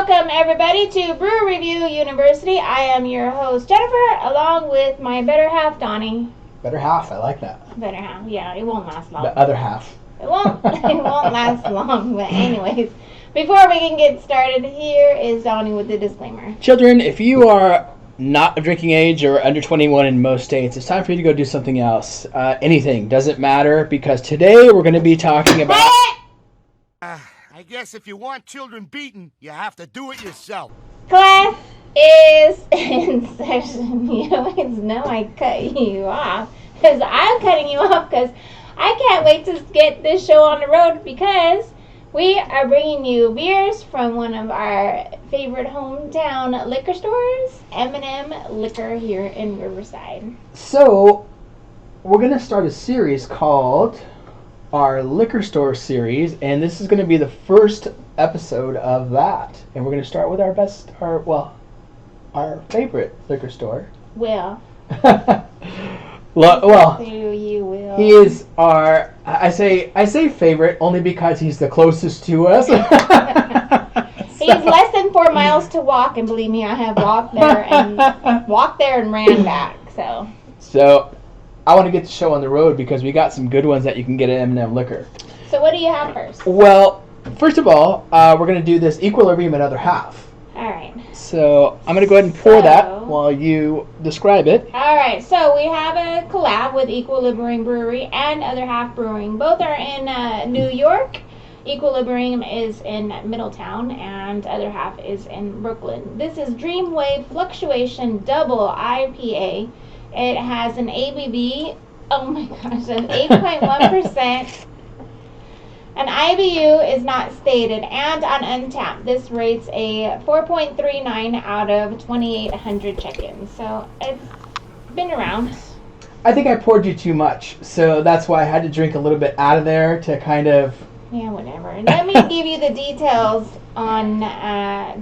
Welcome everybody to Brew Review University. I am your host Jennifer, along with my better half Donnie. Better half, I like that. Better half, yeah, it won't last long. The other half. It won't last long, but anyways, before we can get started, here is Donnie with the disclaimer. Children, if you are not of drinking age or under 21 in most states, it's time for you to go do something else. Anything, doesn't matter, because today we're going to be talking about... I guess if you want children beaten, you have to do it yourself. Class is in session. You always know I cut you off, because I'm cutting you off because I can't wait to get this show on the road, because we are bringing you beers from one of our favorite hometown liquor stores, M&M Liquor here in Riverside. So, we're going to start a series called our liquor store series, and this is going to be the first episode of that. And we're going to start with our favorite liquor store. Well, you will. He is our, I say favorite only because he's the closest to us. He's less than 4 miles to walk, and believe me, I have walked there and ran back. So I want to get the show on the road because we got some good ones that you can get at M&M Liquor. So what do you have first? Well, first of all, we're going to do this Equilibrium and Other Half. All right. So I'm going to go ahead and pour that while you describe it. All right. So we have a collab with Equilibrium Brewery and Other Half Brewing. Both are in New York. Equilibrium is in Middletown and Other Half is in Brooklyn. This is Dreamwave Fluctuation Double IPA. It has an ABV, oh my gosh, of 8.1%. An IBU is not stated, and on Untappd, this rates a 4.39 out of 2,800 check-ins. So it's been around. I think I poured you too much, so that's why I had to drink a little bit out of there to kind of... Yeah, whatever. Let me give you the details on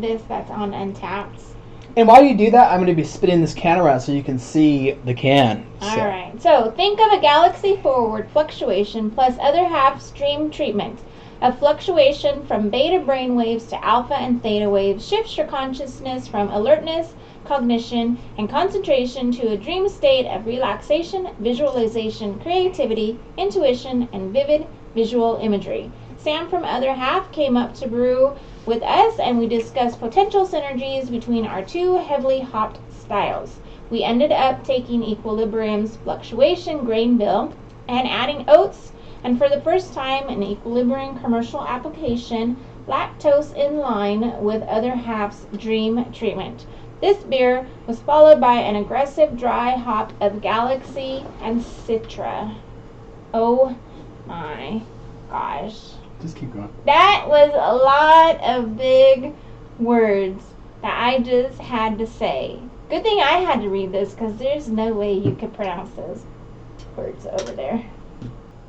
this that's on Untappd. And while you do that, I'm going to be spinning this can around so you can see the can. Alright, so think of a galaxy-forward fluctuation plus Other Half stream treatment. A fluctuation from beta brainwaves to alpha and theta waves shifts your consciousness from alertness, cognition, and concentration to a dream state of relaxation, visualization, creativity, intuition, and vivid visual imagery. Sam from Other Half came up to brew with us, and we discussed potential synergies between our two heavily hopped styles. We ended up taking Equilibrium's fluctuation grain bill and adding oats, and for the first time in Equilibrium commercial application, lactose in line with Other Half's dream treatment. This beer was followed by an aggressive dry hop of Galaxy and Citra. Oh my gosh. Just keep going. That was a lot of big words that I just had to say. Good thing I had to read this, because there's no way you could pronounce those words over there.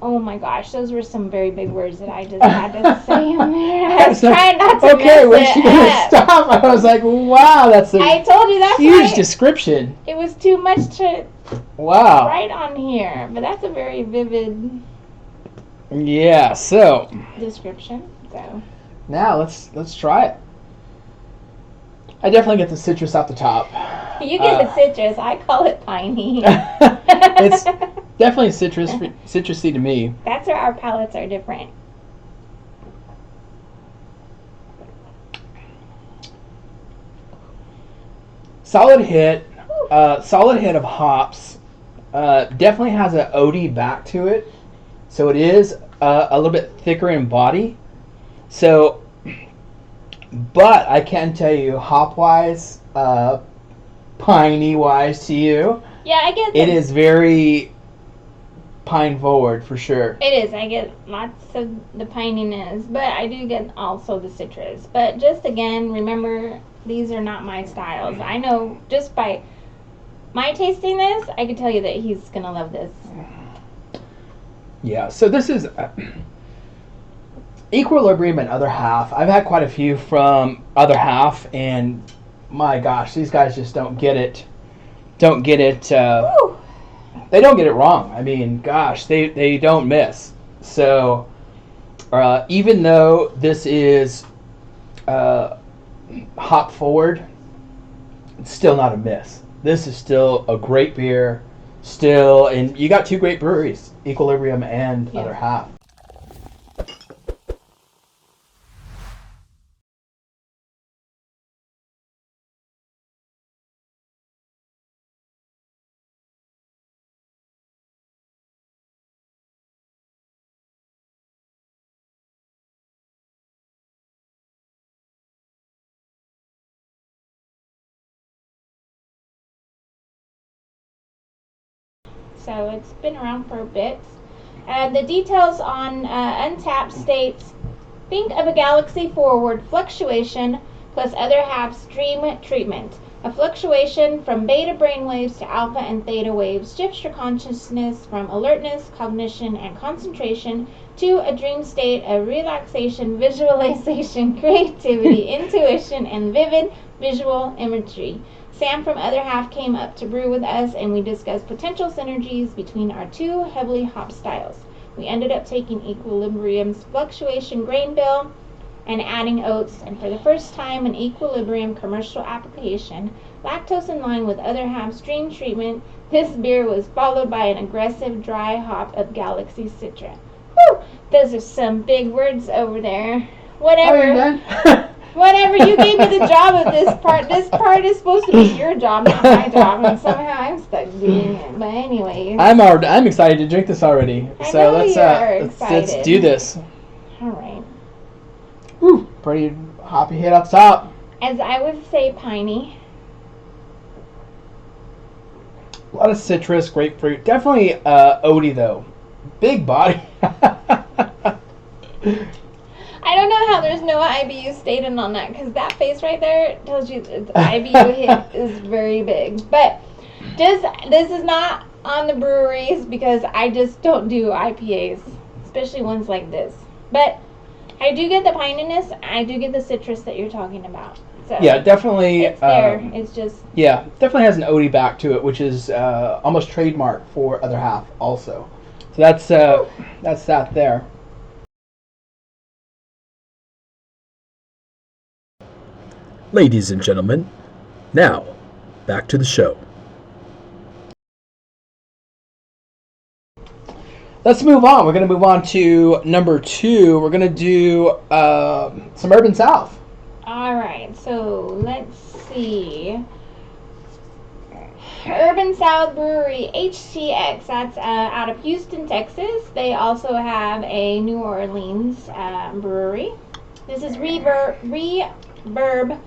Oh my gosh, those were some very big words that I just had to say on there. I was trying not to okay, mess when's it she going to up. stop? I was like, wow, that's a I told you that's huge why description. it was too much to Wow. write on here, but that's a very vivid Yeah, so description. So now let's try it. I definitely get the citrus off the top. you get the citrus. I call it piney. It's definitely citrusy to me. That's where our palates are different. Solid hit of hops. Definitely has an oaty back to it. So it is a little bit thicker in body. So, but I can tell you, hop-wise, piney-wise to you, Yeah, I get it is very pine-forward for sure. It is. I get lots of the pininess, but I do get also the citrus. But just again, remember, these are not my styles. I know just by my tasting this, I can tell you that he's going to love this. Yeah, so this is Equilibrium and Other Half. I've had quite a few from Other Half, and my gosh, these guys just don't get it. They don't get it wrong. I mean, gosh, they don't miss. So even though this is hop forward, it's still not a miss. This is still a great beer. Still, and you got two great breweries, Equilibrium and Other Half. So it's been around for a bit. The details on Untapped states, think of a galaxy forward fluctuation plus other half stream treatment. A fluctuation from beta brainwaves to alpha and theta waves shifts your consciousness from alertness, cognition, and concentration to a dream state of relaxation, visualization, creativity, intuition, and vivid visual imagery. Sam from Other Half came up to brew with us, and we discussed potential synergies between our two heavily hop styles. We ended up taking Equilibrium's fluctuation grain bill and adding oats, and for the first time in Equilibrium commercial application, lactose in line with Other Half's dream treatment, this beer was followed by an aggressive dry hop of Galaxy Citra. Whew! Those are some big words over there. Whatever. Whatever, you gave me the job of this part. This part is supposed to be your job, not my job, and somehow I'm stuck doing it. But anyways, I'm excited to drink this already. So let's do this. All right. Ooh, pretty hoppy hit up top. As I would say, piney. A lot of citrus, grapefruit. Definitely oaty though. Big body. I don't know how there's no IBU stated on that, because that face right there tells you the IBU hit is very big. But this is not on the breweries, because I just don't do IPAs, especially ones like this. But I do get the pininess. I do get the citrus that you're talking about. So yeah, definitely. It's there. It's just definitely has an oaty back to it, which is almost trademark for Other Half also. So that's that there. Ladies and gentlemen, now back to the show. Let's move on. We're going to move on to number 2. We're going to do some Urban South. all right. So let's see. Urban South Brewery, HTX. That's out of Houston, Texas. They also have a New Orleans brewery. This is Reverb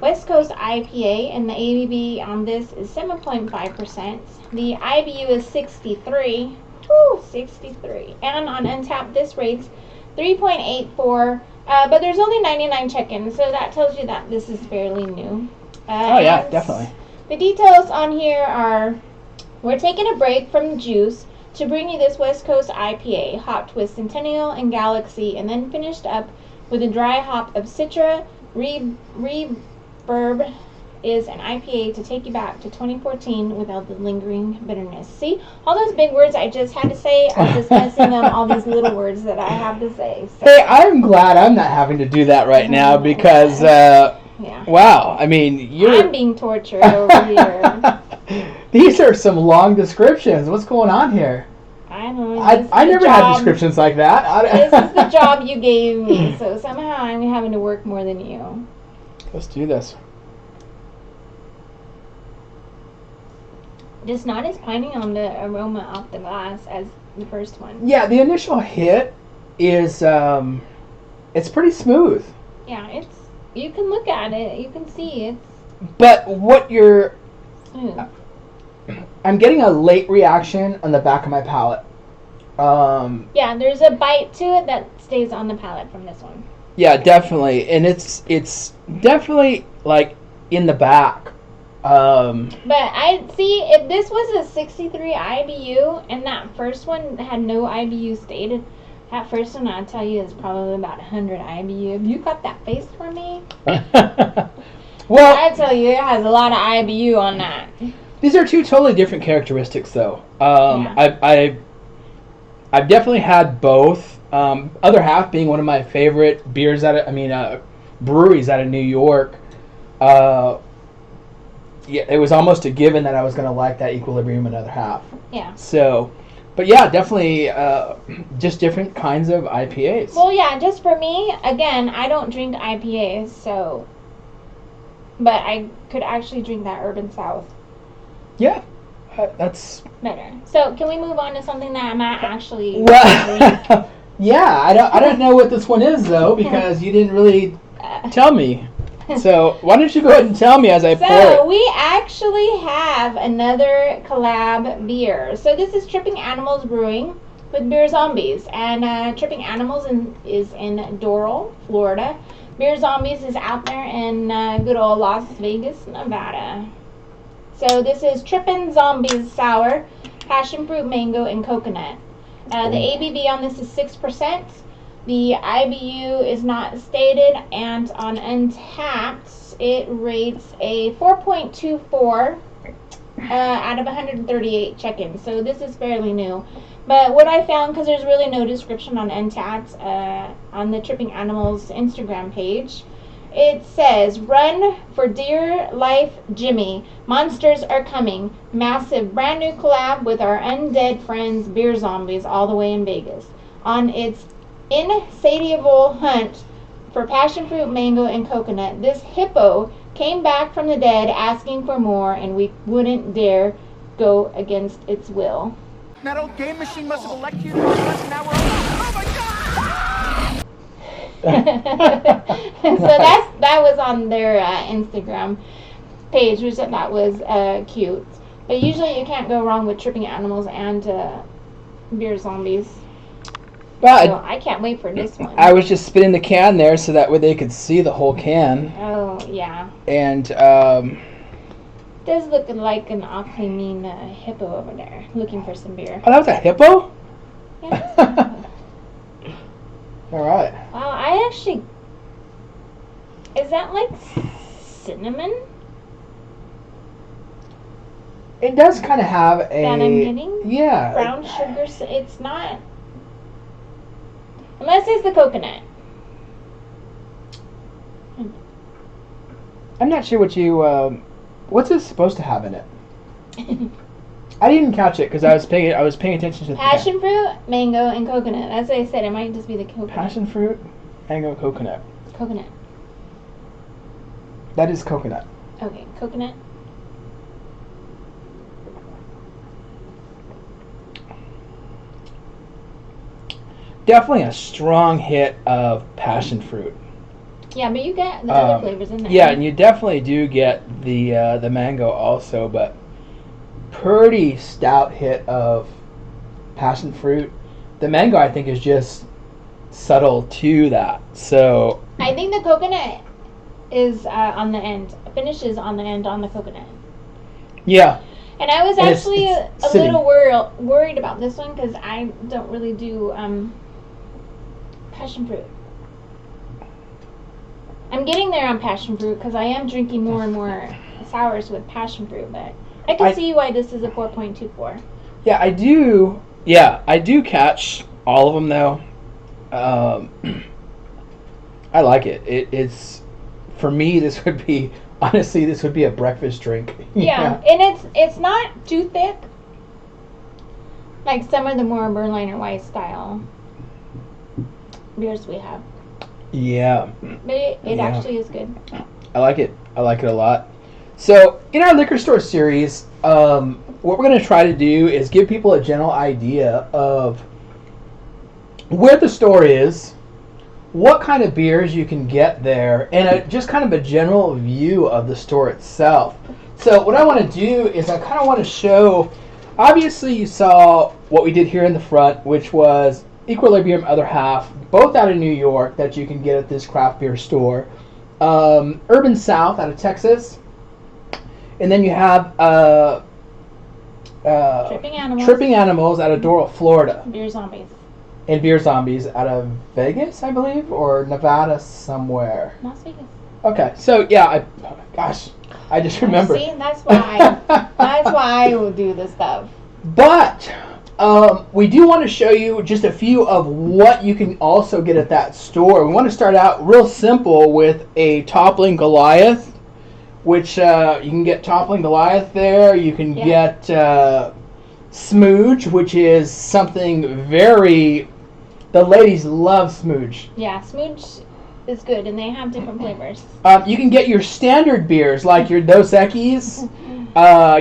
West Coast IPA, and the ABV on this is 7.5%. The IBU is 63. Woo, 63. And on Untapped, this rates 3.84. But there's only 99 check-ins, so that tells you that this is fairly new. Oh yeah, definitely. The details on here are: we're taking a break from juice to bring you this West Coast IPA, hopped with Centennial and Galaxy, and then finished up with a dry hop of Citra. Reverb is an IPA to take you back to 2014 without the lingering bitterness. See, all those big words I just had to say, I'm just messing up all these little words that I have to say. So. Hey, I'm glad I'm not having to do that right now, because wow, I mean, I'm being tortured over here. These are some long descriptions. What's going on here? I don't know. I never had descriptions like that. This is the job you gave me, so somehow I'm having to work more than you. Let's do this. Just not as piney on the aroma off the glass as the first one. Yeah, the initial hit is it's pretty smooth. Yeah, you can look at it, you can see it's. But what you're smooth. I'm getting a late reaction on the back of my palate. Yeah, there's a bite to it that stays on the palate from this one. Yeah, definitely, and it's definitely like in the back. But I see if this was a 63 IBU and that first one had no IBU stated, that first one I'll tell you is probably about 100 IBU. If you cut that face for me, well, I tell you it has a lot of IBU on that. These are two totally different characteristics, though. I've definitely had both. Other Half being one of my favorite breweries out of New York. yeah, it was almost a given that I was going to like that Equilibrium another half. Yeah. So, but yeah, definitely just different kinds of IPAs. Well, yeah, just for me, again, I don't drink IPAs, so. But I could actually drink that Urban South Yeah, that's better. So, can we move on to something that I'm not actually. well. Yeah, I don't know what this one is though because you didn't really tell me. So why don't you go ahead and tell me as I pour So it? we actually have another collab beer. So this is Tripping Animals Brewing with Beer Zombies, and Tripping Animals is in Doral, Florida. Beer Zombies is out there in good old Las Vegas, Nevada. So this is Trippin' Zombies Sour, Passion Fruit, Mango, and Coconut. The ABV on this is 6%. The IBU is not stated, and on Untapped, it rates a 4.24 out of 138 check-ins. So this is fairly new. But what I found, because there's really no description on Untapped on the Tripping Animals Instagram page, it says, "Run for dear life, Jimmy. Monsters are coming. Massive brand new collab with our undead friends, Beer Zombies, all the way in Vegas. On its insatiable hunt for passion fruit, mango, and coconut, this hippo came back from the dead asking for more, and we wouldn't dare go against its will." That old game machine must have electrocuted us, and now we're oh my god! So that was on their Instagram page, which I thought was cute. But usually you can't go wrong with Tripping Animals and Beer Zombies. But So I can't wait for this one. I was just spinning the can there so that way they could see the whole can. Oh yeah. And Does look like an awfully mean hippo over there looking for some beer. oh, that was a hippo? Yeah. All right. Wow, I actually. Is that like cinnamon It does kind of have a. that I'm getting? Yeah. Brown sugar. It's not. Unless it's the coconut. I'm not sure what you. What's it supposed to have in it? I didn't catch it because I was paying attention to the Passion fruit, mango, and coconut. As I said, it might just be the coconut. passion fruit, mango, coconut. Coconut. That is coconut. Okay, coconut. Definitely a strong hit of passion fruit. Yeah, but you get the other flavors in there. Yeah, and you definitely do get the mango also, but pretty stout hit of passion fruit. The mango, I think, is just subtle to that. So I think the coconut is on the end. Finishes on the end on the coconut. yeah, And I was And it's- actually it's a sitting. little worried about this one because I don't really do passion fruit. I'm getting there on passion fruit because I am drinking more and more sours with passion fruit, but I can see why this is a 4.24. yeah, I do. Yeah, I do catch all of them though. I like it. It's for me. This would be honestly. This would be a breakfast drink. Yeah, and it's not too thick, like some of the more Berliner Weiss style beers we have. Yeah. But it Yeah. actually is good. I like it. I like it a lot. So, in our liquor store series, what we're going to try to do is give people a general idea of where the store is, what kind of beers you can get there, and just kind of a general view of the store itself. So, what I want to do is I kind of want to show, obviously you saw what we did here in the front, which was Equilibrium Other Half, both out of New York that you can get at this craft beer store. Urban South out of Texas, and then you have Tripping Animals out of Doral, Florida, Beer Zombies. and Beer Zombies out of Vegas, I believe, or Nevada somewhere. Las Vegas. Okay, so yeah, I just remembered. See, that's why. That's why I will do this stuff. But we do want to show you just a few of what you can also get at that store. We want to start out real simple with a toppling Goliath. which you can get Toppling Goliath there. You can Yeah. get Smooge, which is something very... The ladies love Smooge. Yeah, Smooge is good, and they have different flavors. You can get your standard beers, like your Dos Equis,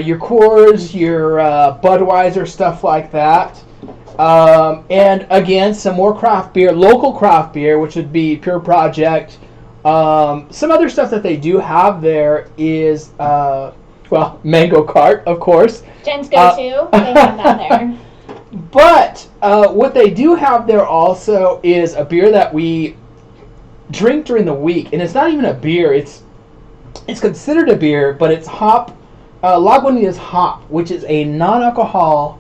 your Coors, your Budweiser, stuff like that. And again, some more craft beer, local craft beer, which would be Pure Project. Some other stuff that they do have there is, Mango Cart, of course. Jen's go-to, they have that there. But what they do have there also is a beer that we drink during the week, and it's not even a beer. It's considered a beer, but it's hop. Lagunitas Hop, which is a non-alcohol,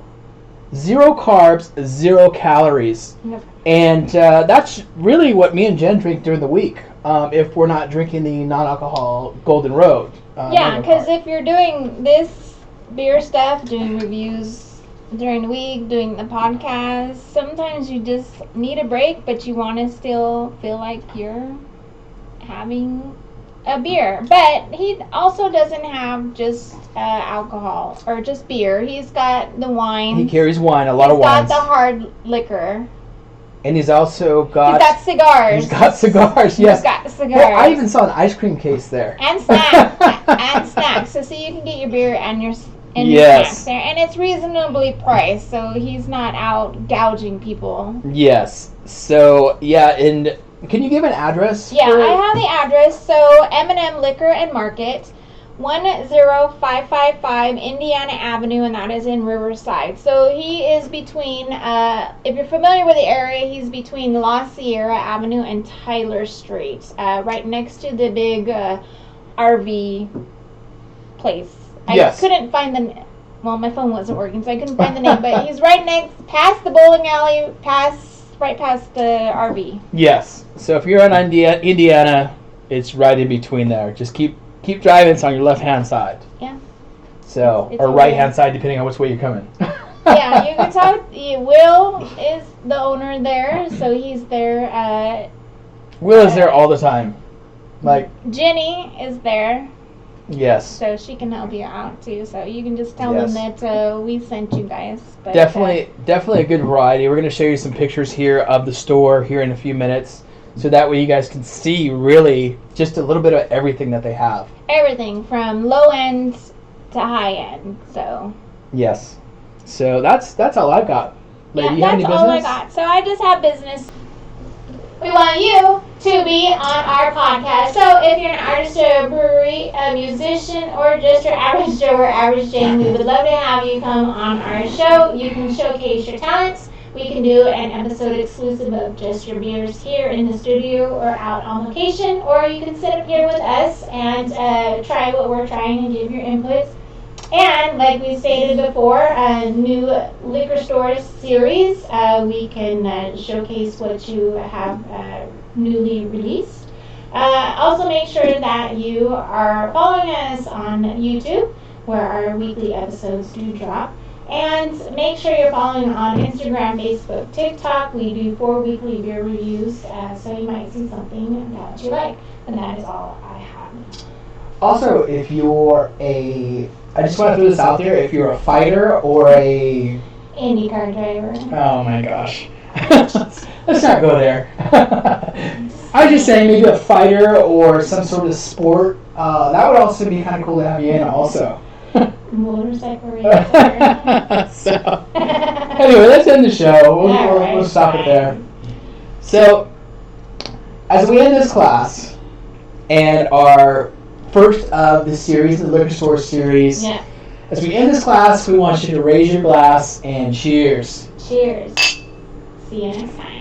0 carbs, 0 calories. Yep. And that's really what me and Jen drink during the week, if we're not drinking the non-alcohol Golden Road. Yeah, because if you're doing this beer stuff, doing reviews during the week, doing the podcast, sometimes you just need a break, but you want to still feel like you're having a beer. But he also doesn't have just alcohol or just beer. He's got the wine. He carries wine, a lot of He's got wines. the hard liquor. And he's also got... He's got cigars. He's got cigars, yes. He's got cigars. Well, I even saw an ice cream case there. And snacks. And snacks. So you can get your beer and your Yes. snacks there. And it's reasonably priced, so he's not out gouging people. Yes. So, yeah, and can you give an address? Yeah, for- I have the address. So M&M Liquor and Market, 10555 Indiana Avenue, and that is in Riverside. So he is between, if you're familiar with the area, he's between La Sierra Avenue and Tyler Street, right next to the big RV place. I Yes. couldn't find well, my phone wasn't working, so I couldn't find the name, but he's right past the bowling alley, right past the RV. Yes. So if you're in Indiana, it's right in between there. Just keep driving. It's on your left-hand side. Yeah. So, It's or all right-hand side, depending on which way you're coming. Yeah, you can talk. Will is the owner there, so he's there. Will is there all the time. Like, Jenny is there, yes. so she can help you out too. So you can just tell Yes. them that we sent you guys. But, Definitely a good variety. We're going to show you some pictures here of the store here in a few minutes. So that way you guys can see really just a little bit of everything that they have. everything from low end to high end. So Yes. So that's all I got. Lady, you have any that's business? all I got. So I just have business. We want you to be on our podcast. So if you're an artist or a brewery, a musician, or just your average Joe or average Jane, we would love to have you come on our show. You can showcase your talents. We can do an episode exclusive of just your beers here in the studio or out on location, or you can sit up here with us and try what we're trying and give your inputs. And like we stated before, a new liquor store series. We can showcase what you have newly released. Also make sure that you are following us on YouTube, where our weekly episodes do drop. And make sure you're following on Instagram, Facebook, TikTok. We do 4 weekly beer reviews, so you might see something that you like. And that is all I have. Also, if you're I just want to throw this out there, if you're a fighter or a... IndyCar driver. Oh my gosh. Let's not go there. I was just saying maybe a fighter or some sort of sport. That would also be kind of cool to have you in also. Motorcycle racer. So, anyway, let's end the show. We'll stop it there. So, as we end this class and our first of the series, the liquor store series, Yeah. as we end this class, we want you to raise your glass and cheers. Cheers. See you next time.